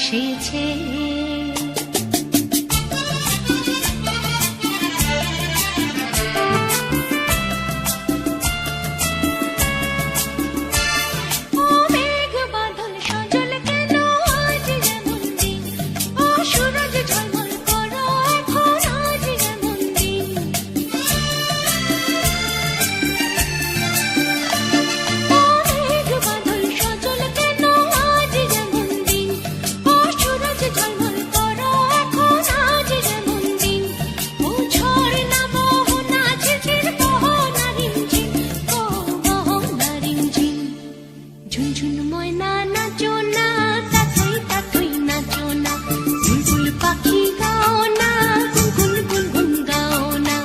এসেছে। ঝুনঝুন ময়না নাচো না, তাতই তাতই নাচো না, বুলবুল পাখি গাও না, গুনগুন গুনগুন গাও না,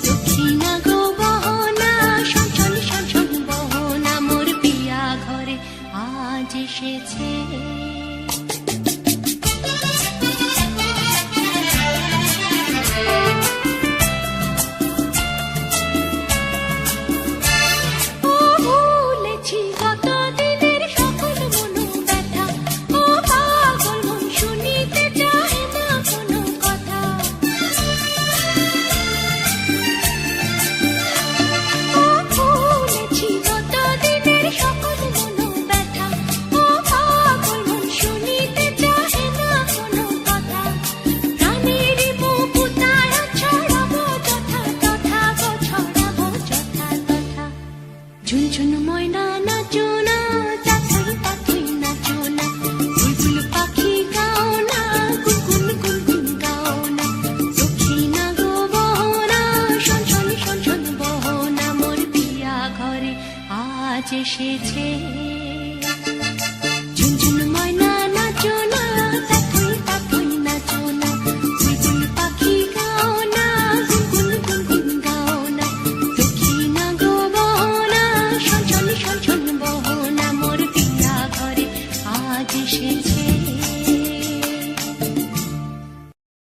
দক্ষিণা গো বহো না, শনশন শনশন বহো না, মোর পিয়া ঘরে আজ এসেছে। ঝুনঝুন ময়না নাচো না, তাতই তাতই নাচো না, বুলবুল পাখি গাও না, গুনগুন গুনগুন গাও না, দক্ষিণা গো বহো না, শনশন শনশন বহো না, মোর পিয়া ঘরে আজ এসেছে। ঝুনঝুন ময়না নাচো না, তাতই তাতই নাচো না, বুলবুল পাখি গাও না, গুনগুন গুনগুন গাও না, দক্ষিণা গো বহো না, শনশন শনশন বহো না, মোর পিয়া ঘরে আজ এসেছে।